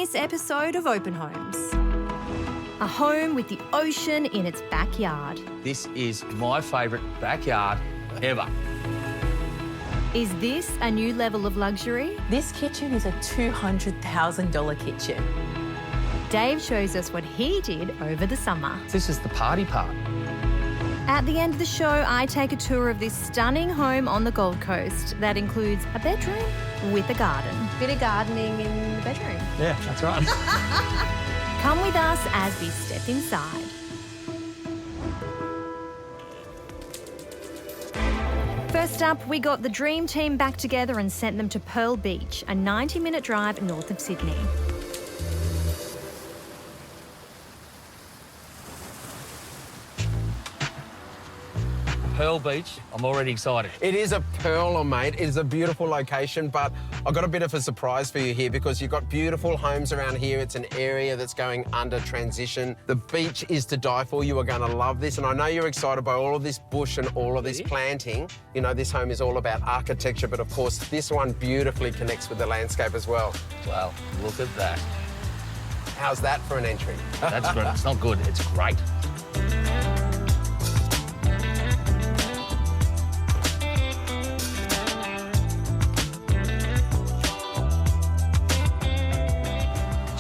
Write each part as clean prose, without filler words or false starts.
this episode of Open Homes. A home with the ocean in its backyard. This is my favourite backyard ever. Is this a new level of luxury? This kitchen is a $200,000 kitchen. Dave shows us what he did over the summer. This is the party part. At the end of the show, I take a tour of this stunning home on the Gold Coast that includes a bedroom with a garden. Bit of gardening in the bedroom. Yeah, that's right. Come with us as we step inside. First up, we got the dream team back together and sent them to Pearl Beach, a 90-minute drive north of Sydney. Pearl Beach, I'm already excited. It is a pearler, mate. It is a beautiful location, but I've got a bit of a surprise for you here because you've got beautiful homes around here. It's an area that's going under transition. The beach is to die for. You are going to love this, and I know you're excited by all of this bush and all of this planting. You know, this home is all about architecture, but of course, this one beautifully connects with the landscape as well. Well, look at that. How's that for an entry? That's good. It's not good, it's great.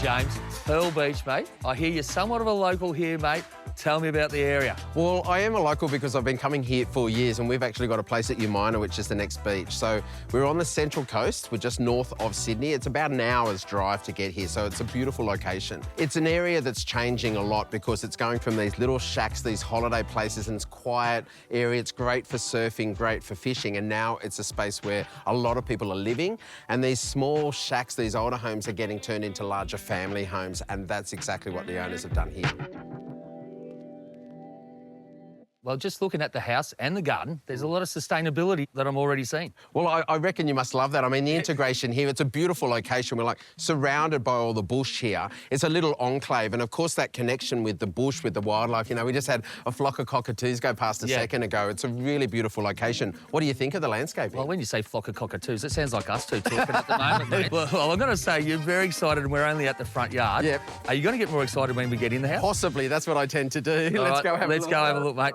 James, Pearl Beach, mate. I hear you're somewhat of a local here, mate. Tell me about the area. Well, I am a local because I've been coming here for years, and we've actually got a place at Umina, which is the next beach. So we're on the Central Coast. We're just north of Sydney. It's about an hour's drive to get here, so it's a beautiful location. It's an area that's changing a lot because it's going from these little shacks, these holiday places, and it's quiet area. It's great for surfing, great for fishing, and now it's a space where a lot of people are living, and these small shacks, these older homes are getting turned into larger family homes, and that's exactly what the owners have done here. Well, just looking at the house and the garden, there's a lot of sustainability that I'm already seeing. Well, I reckon you must love that. I mean, the integration here, it's a beautiful location. We're like surrounded by all the bush here. It's a little enclave. And of course, that connection with the bush, with the wildlife, you know, we just had a flock of cockatoos go past a second ago. It's a really beautiful location. What do you think of the landscape? Well, when you say flock of cockatoos, it sounds like us two talking at the moment, mate. Well, I'm going to say you're very excited and we're only at the front yard. Yep. Are you going to get more excited when we get in the house? Possibly. That's what I tend to do. Let's go have a look, mate.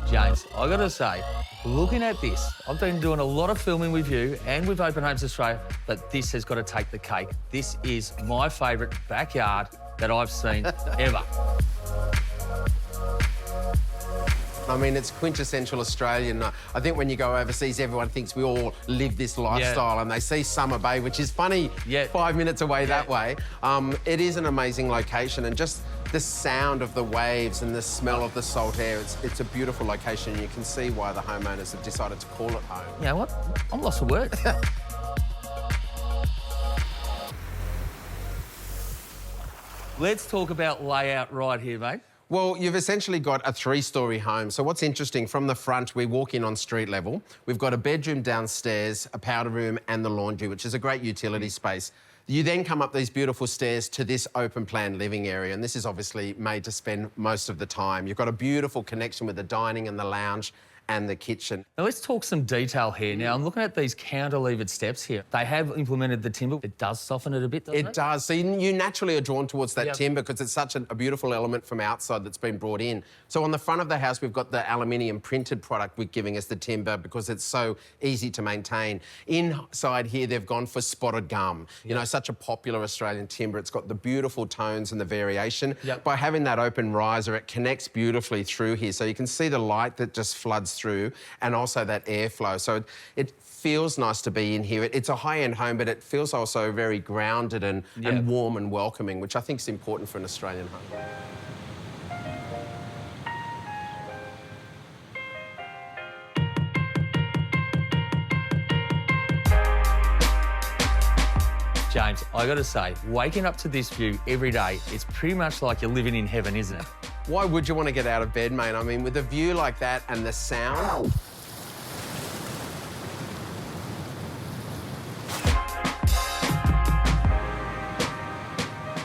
James, I got to say, looking at this, I've been doing a lot of filming with you and with Open Homes Australia, but this has got to take the cake. This is my favourite backyard that I've seen ever. I mean, it's quintessential Australian. I think when you go overseas, everyone thinks we all live this lifestyle and they see Summer Bay, which is funny, 5 minutes away that way. It is an amazing location, and just the sound of the waves and the smell of the salt air, it's a beautiful location, and you can see why the homeowners have decided to call it home. You know what? I'm lost for words. Let's talk about layout right here, mate. Well, you've essentially got a three-storey home. So what's interesting, from the front, we walk in on street level. We've got a bedroom downstairs, a powder room and the laundry, which is a great utility space. You then come up these beautiful stairs to this open-plan living area, and this is obviously made to spend most of the time. You've got a beautiful connection with the dining and the lounge and the kitchen. Now, let's talk some detail here. Now, I'm looking at these cantilevered steps here. They have implemented the timber. It does soften it a bit, doesn't it? It does. So you naturally are drawn towards that timber because it's such a beautiful element from outside that's been brought in. So on the front of the house, we've got the aluminium printed product with giving us the timber because it's so easy to maintain. Inside here, they've gone for spotted gum. You know, such a popular Australian timber. It's got the beautiful tones and the variation. By having that open riser, it connects beautifully through here. So you can see the light that just floods through, and also that airflow. So it feels nice to be in here. It's a high-end home, but it feels also very grounded and warm and welcoming, which I think is important for an Australian home. James, I got to say, waking up to this view every day, it's pretty much like you're living in heaven, isn't it? Why would you want to get out of bed, mate? I mean, with a view like that and the sound...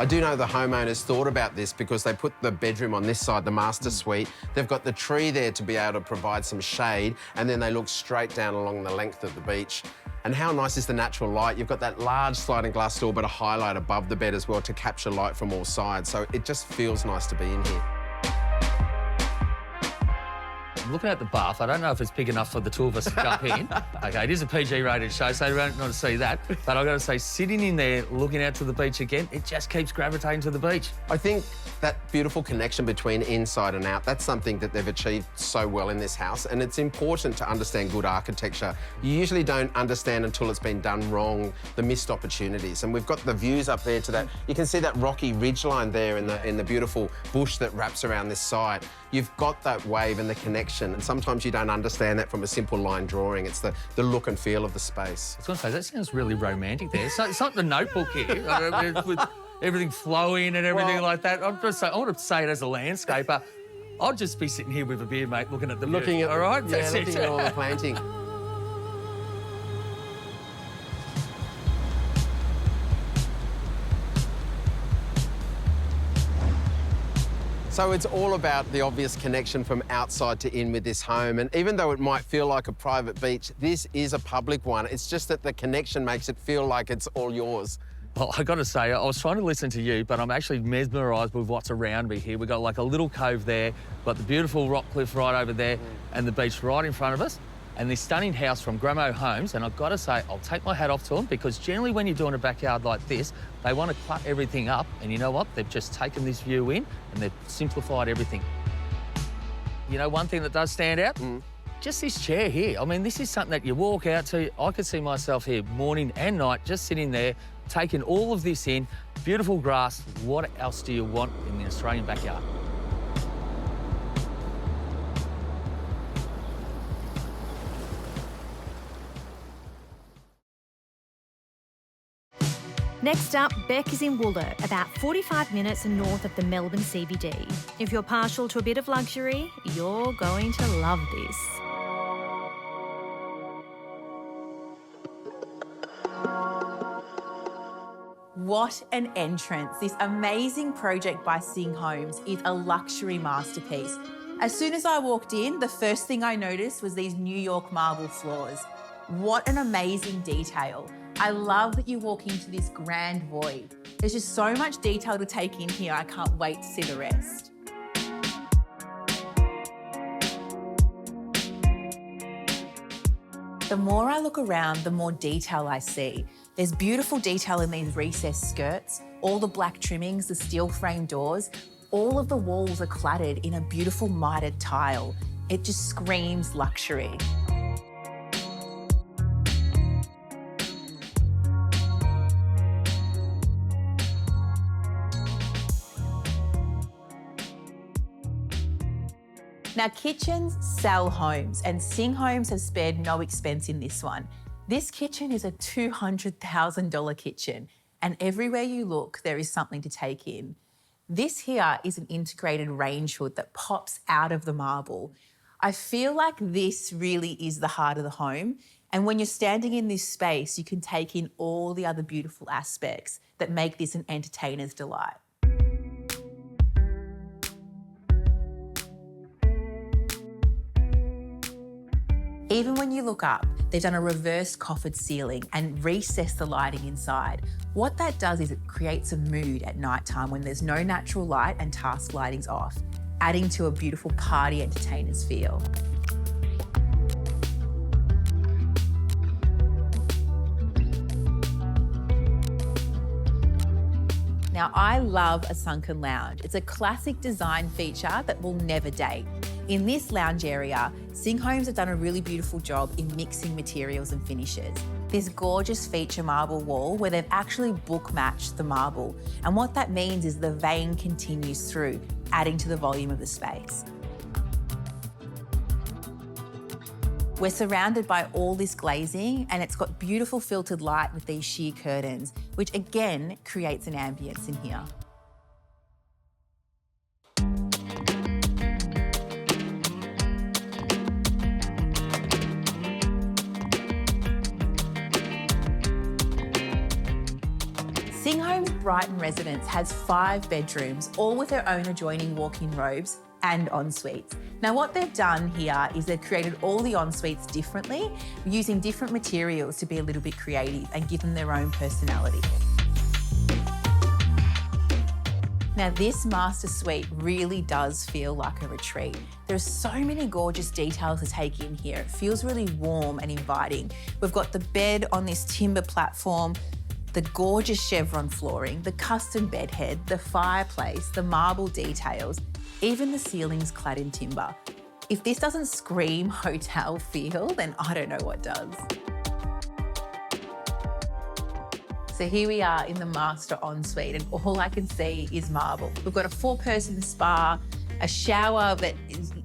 I do know the homeowners thought about this because they put the bedroom on this side, the master suite. They've got the tree there to be able to provide some shade, and then they look straight down along the length of the beach. And how nice is the natural light? You've got that large sliding glass door, but a highlight above the bed as well to capture light from all sides. So it just feels nice to be in here. Looking at the bath, I don't know if it's big enough for the two of us to jump in. Okay, it is a PG-rated show, so you don't want to see that. But I've got to say, sitting in there, looking out to the beach again, it just keeps gravitating to the beach. I think that beautiful connection between inside and out, that's something that they've achieved so well in this house, and it's important to understand good architecture. You usually don't understand until it's been done wrong, the missed opportunities. And we've got the views up there to that. You can see that rocky ridgeline there in the beautiful bush that wraps around this site. You've got that wave and the connection, and sometimes you don't understand that from a simple line drawing. It's the look and feel of the space. I was going to say, that sounds really romantic there. It's like The Notebook here, with everything flowing and everything like that. I want to say it as a landscaper. I'll just be sitting here with a beer, mate, looking at the view. All right? Yeah, looking at all the planting. So it's all about the obvious connection from outside to in with this home. And even though it might feel like a private beach, this is a public one. It's just that the connection makes it feel like it's all yours. Well, I got to say, I was trying to listen to you, but I'm actually mesmerised with what's around me here. We've got like a little cove there, got the beautiful rock cliff right over there, and the beach right in front of us, and this stunning house from Grammo Homes. And I've got to say, I'll take my hat off to them, because generally when you're doing a backyard like this, they want to cut everything up, and you know what? They've just taken this view in and they've simplified everything. You know, one thing that does stand out? Just this chair here. I mean, this is something that you walk out to. I could see myself here morning and night, just sitting there, taking all of this in. Beautiful grass. What else do you want in the Australian backyard? Next up, Beck is in Wollert, about 45 minutes north of the Melbourne CBD. If you're partial to a bit of luxury, you're going to love this. What an entrance. This amazing project by Singh Homes is a luxury masterpiece. As soon as I walked in, the first thing I noticed was these New York marble floors. What an amazing detail. I love that you walk into this grand void. There's just so much detail to take in here. I can't wait to see the rest. The more I look around, the more detail I see. There's beautiful detail in these recessed skirts, all the black trimmings, the steel frame doors. All of the walls are cladded in a beautiful mitered tile. It just screams luxury. Now, kitchens sell homes, and Singh Homes has spared no expense in this one. This kitchen is a $200,000 kitchen, and everywhere you look, there is something to take in. This here is an integrated range hood that pops out of the marble. I feel like this really is the heart of the home, and when you're standing in this space, you can take in all the other beautiful aspects that make this an entertainer's delight. Even when you look up, they've done a reverse-coffered ceiling and recessed the lighting inside. What that does is it creates a mood at nighttime when there's no natural light and task lighting's off, adding to a beautiful party entertainer's feel. Now, I love a sunken lounge. It's a classic design feature that will never date. In this lounge area, Singh Homes have done a really beautiful job in mixing materials and finishes. This gorgeous feature marble wall where they've actually book matched the marble. And what that means is the vein continues through, adding to the volume of the space. We're surrounded by all this glazing, and it's got beautiful filtered light with these sheer curtains, which again creates an ambience in here. Singh Homes Brighton residence has 5 bedrooms, all with their own adjoining walk-in robes and en-suites. Now, what they've done here is they've created all the en-suites differently, using different materials to be a little bit creative and give them their own personality. Now, this master suite really does feel like a retreat. There's so many gorgeous details to take in here. It feels really warm and inviting. We've got the bed on this timber platform, the gorgeous chevron flooring, the custom bed head, the fireplace, the marble details, even the ceilings clad in timber. If this doesn't scream hotel feel, then I don't know what does. So here we are in the master ensuite, and all I can see is marble. We've got a 4-person spa, a shower that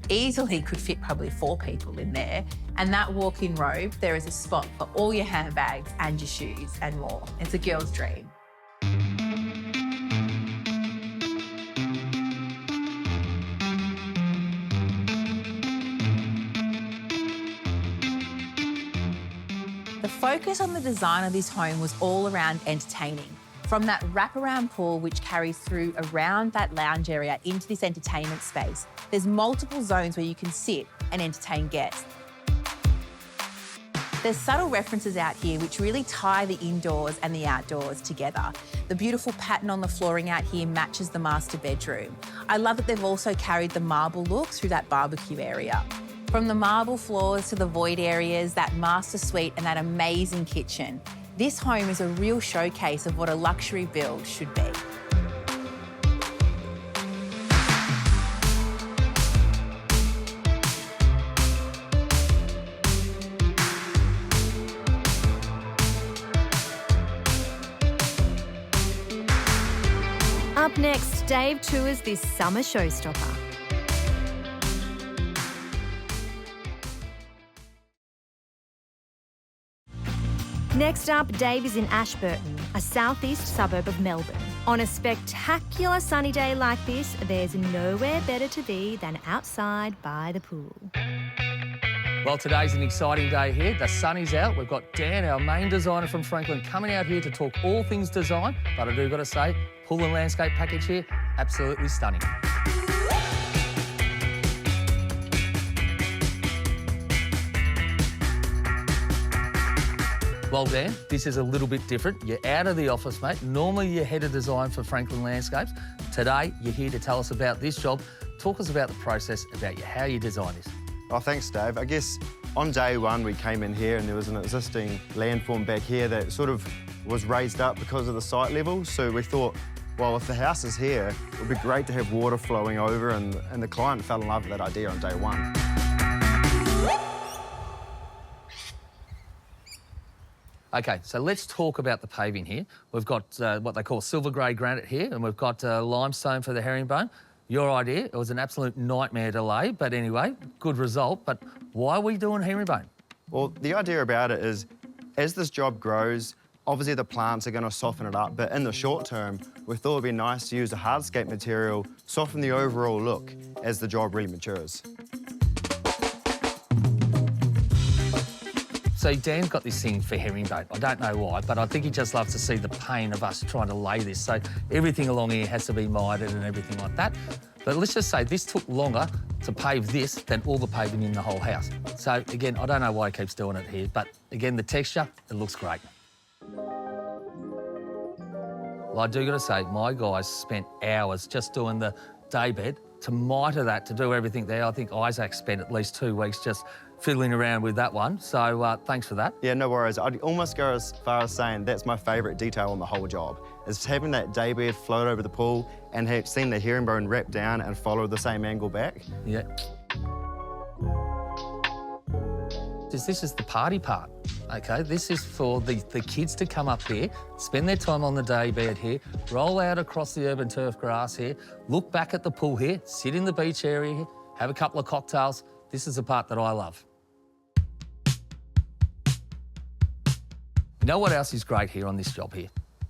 easily could fit probably 4 people in there, and that walk-in robe, there is a spot for all your handbags and your shoes and more. It's a girl's dream. The focus on the design of this home was all around entertaining. From that wraparound pool which carries through around that lounge area into this entertainment space, there's multiple zones where you can sit and entertain guests. There's subtle references out here which really tie the indoors and the outdoors together. The beautiful pattern on the flooring out here matches the master bedroom. I love that they've also carried the marble look through that barbecue area. From the marble floors to the void areas, that master suite and that amazing kitchen, this home is a real showcase of what a luxury build should be. Up next, Dave tours this summer showstopper. Next up, Dave is in Ashburton, a southeast suburb of Melbourne. On a spectacular sunny day like this, there's nowhere better to be than outside by the pool. Well, today's an exciting day here. The sun is out. We've got Dan, our main designer from Franklin, coming out here to talk all things design. But I do got to say, pool and landscape package here, absolutely stunning. Well, Dan, this is a little bit different. You're out of the office, mate. Normally, you're head of design for Franklin Landscapes. Today, you're here to tell us about this job. Talk us about the process, about how you design this. Oh, thanks, Dave. I guess on day one, we came in here and there was an existing landform back here that sort of was raised up because of the site level. So we thought, well, if the house is here, it would be great to have water flowing over, and the client fell in love with that idea on day one. OK, so let's talk about the paving here. We've got what they call silver grey granite here, and we've got limestone for the herringbone. Your idea, it was an absolute nightmare to lay, but anyway, good result. But why are we doing herringbone? Well, the idea about it is, as this job grows, obviously the plants are going to soften it up, but in the short term, we thought it'd be nice to use a hardscape material, soften the overall look as the job really matures. So Dan's got this thing for herringbone. I don't know why, but I think he just loves to see the pain of us trying to lay this. So everything along here has to be mitered and everything like that. But let's just say this took longer to pave this than all the paving in the whole house. So again, I don't know why he keeps doing it here, but again, the texture, it looks great. Well, I do got to say, my guys spent hours just doing the day bed to mitre that, to do everything there. I think Isaac spent at least 2 weeks just fiddling around with that one. So thanks for that. Yeah, no worries. I'd almost go as far as saying that's my favourite detail on the whole job, is having that daybed float over the pool and seeing the herringbone wrap down and follow the same angle back. Yeah. This is the party part, OK? This is for the kids to come up here, spend their time on the daybed here, roll out across the urban turf grass here, look back at the pool here, sit in the beach area here, have a couple of cocktails. This is the part that I love. You know what else is great here on this job here?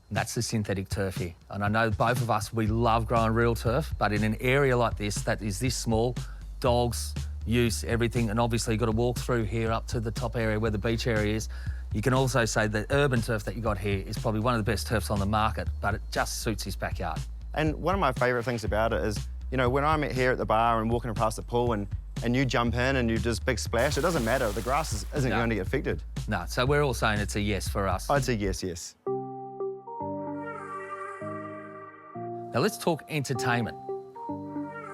And that's the synthetic turf here. And I know both of us, we love growing real turf, but in an area like this that is this small, dogs, use, everything, and obviously you've got to walk through here up to the top area where the beach area is. You can also say the urban turf that you got here is probably one of the best turfs on the market, but it just suits his backyard. And one of my favourite things about it is, you know, when I'm here at the bar and walking past the pool and you jump in and you just big splash, it doesn't matter. The grass isn't going to get affected. No, so we're all saying it's a yes for us. I'd say yes, yes. Now let's talk entertainment.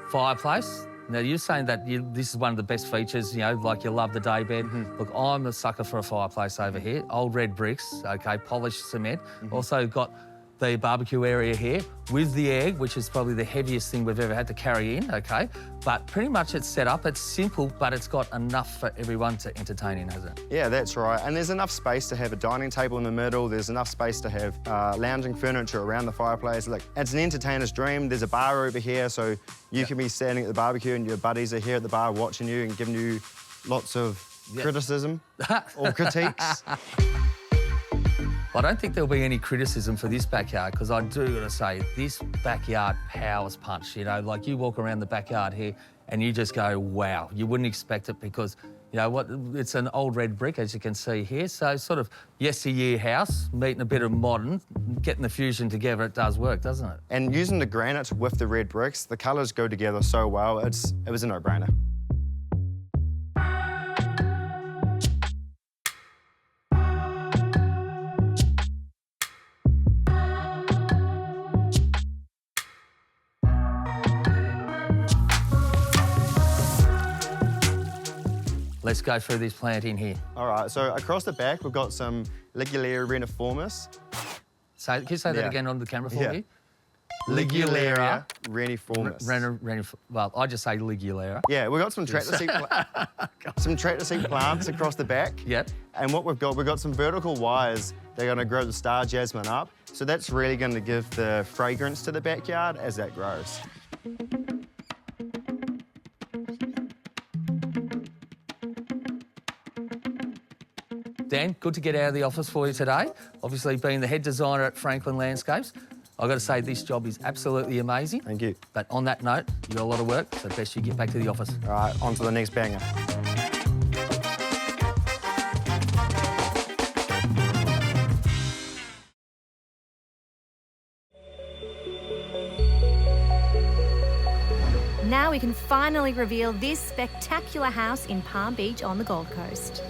Fireplace. Now you're saying that this is one of the best features, you know, like you love the day bed. Look, I'm a sucker for a fireplace over here. Old red bricks, okay, polished cement. Also got the barbecue area here with the egg, which is probably the heaviest thing we've ever had to carry in, okay? But pretty much it's set up, it's simple, but it's got enough for everyone to entertain in, hasn't it? Yeah, that's right. And there's enough space to have a dining table in the middle. There's enough space to have lounging furniture around the fireplace. Like, it's an entertainer's dream. There's a bar over here, so you can be standing at the barbecue and your buddies are here at the bar watching you and giving you lots of criticism or critiques. I don't think there'll be any criticism for this backyard, because I do gotta say, this backyard powers punch, you know, like you walk around the backyard here and you just go, wow. You wouldn't expect it because, you know what, it's an old red brick, as you can see here, so sort of yesteryear house, meeting a bit of modern, getting the fusion together, it does work, doesn't it? And using the granite with the red bricks, the colours go together so well, it was a no-brainer. Let's go through this plant in here. All right, so across the back, we've got some Ligularia reniformis. So, can you say that again on the camera for me? Ligularia reniformis. Well, I just say Ligularia. Yeah, we've got some tractor seat plants across the back. Yep. And what we've got some vertical wires. They're going to grow the star jasmine up. So that's really going to give the fragrance to the backyard as that grows. Dan, good to get out of the office for you today. Obviously, being the head designer at Franklin Landscapes, I've got to say this job is absolutely amazing. Thank you. But on that note, you've got a lot of work, so best you get back to the office. All right, on to the next banger. Now we can finally reveal this spectacular house in Palm Beach on the Gold Coast.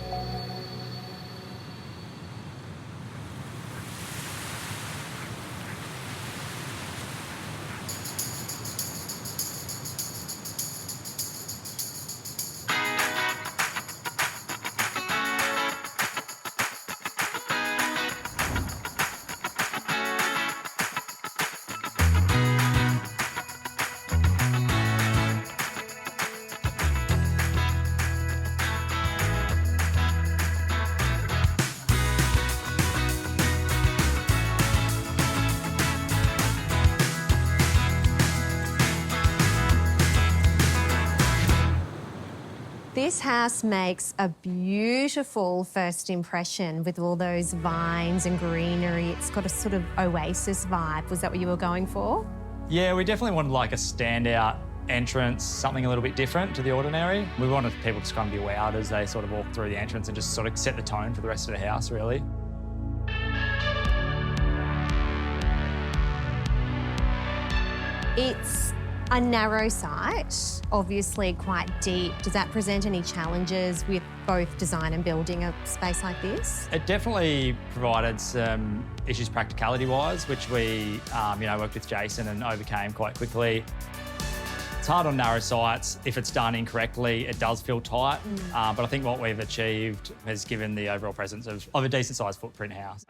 This house makes a beautiful first impression with all those vines and greenery. It's got a sort of oasis vibe. Was that what you were going for? Yeah, we definitely wanted like a standout entrance, something a little bit different to the ordinary. We wanted people to kind of be wowed as they sort of walk through the entrance and just sort of set the tone for the rest of the house, really. It's a narrow site, obviously quite deep. Does that present any challenges with both design and building a space like this? It definitely provided some issues practicality-wise, which we worked with Jason and overcame quite quickly. It's hard on narrow sites. If it's done incorrectly, it does feel tight. But I think what we've achieved has given the overall presence of a decent-sized footprint house.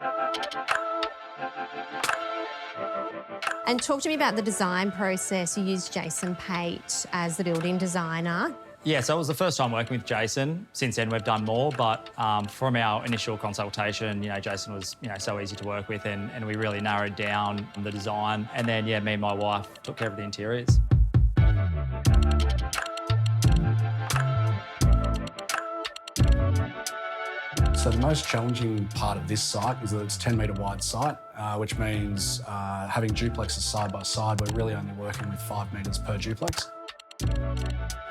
And talk to me about the design process. You used Jason Pate as the building designer. Yeah, so it was the first time working with Jason. Since then, we've done more, but from our initial consultation, Jason was, so easy to work with, and we really narrowed down the design. And then, me and my wife took care of the interiors. So the most challenging part of this site is that it's a 10-metre wide site, which means having duplexes side by side, we're really only working with 5 metres per duplex.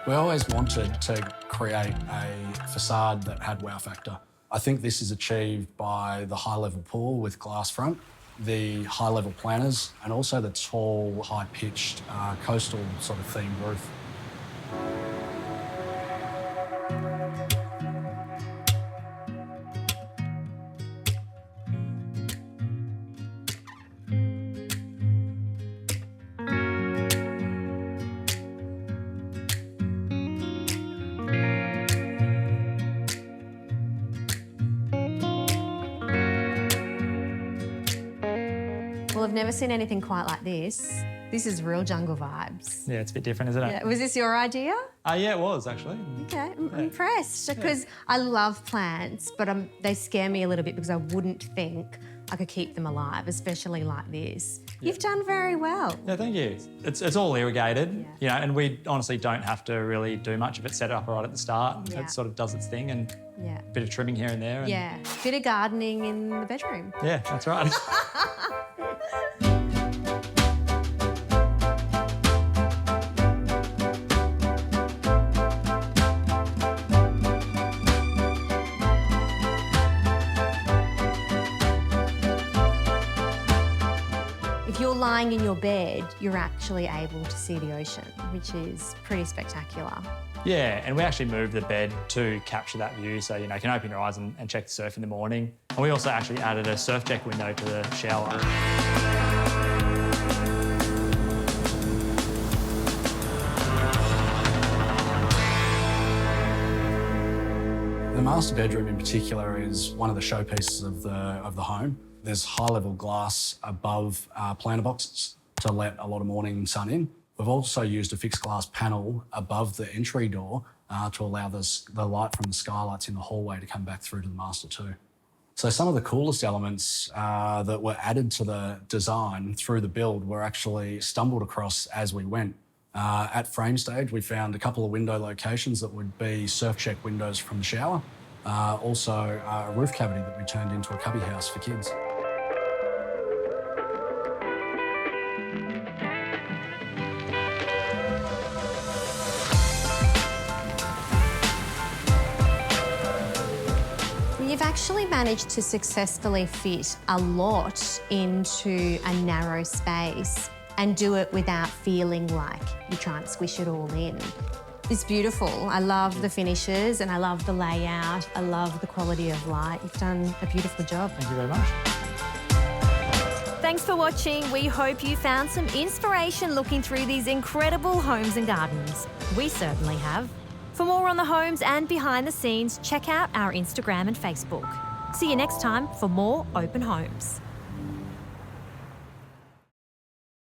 We always wanted to create a facade that had wow factor. I think this is achieved by the high-level pool with glass front, the high-level planters, and also the tall, high-pitched coastal sort of themed roof. Well, I've never seen anything quite like this. This is real jungle vibes. Yeah, it's a bit different, isn't it? Yeah. Was this your idea? Yeah, it was actually. Okay, I'm impressed because I love plants, but they scare me a little bit because I wouldn't think I could keep them alive, especially like this. You've done very well. Yeah, thank you. It's all irrigated, you know, and we honestly don't have to really do much of it, set it up right at the start. Yeah. It sort of does its thing, and Yeah. a bit of trimming here and there. And Yeah, bit of gardening in the bedroom. Yeah, that's right. If you're lying in your bed, you're actually able to see the ocean, which is pretty spectacular. Yeah, and we actually moved the bed to capture that view, so you know you can open your eyes and check the surf in the morning. And we also actually added a surf deck window to the shower. The master bedroom in particular is one of the showpieces of the home. There's high-level glass above planter boxes to let a lot of morning sun in. We've also used a fixed glass panel above the entry door to allow the light from the skylights in the hallway to come back through to the master too. So some of the coolest elements that were added to the design through the build were actually stumbled across as we went. At frame stage, we found a couple of window locations that would be surf check windows from the shower. Also a roof cavity that we turned into a cubby house for kids. You've actually managed to successfully fit a lot into a narrow space and do it without feeling like you're trying to squish it all in. It's beautiful. I love the finishes and I love the layout. I love the quality of light. You've done a beautiful job. Thank you very much. Thanks for watching. We hope you found some inspiration looking through these incredible homes and gardens. We certainly have. For more on the homes and behind the scenes, check out our Instagram and Facebook. See you next time for more Open Homes.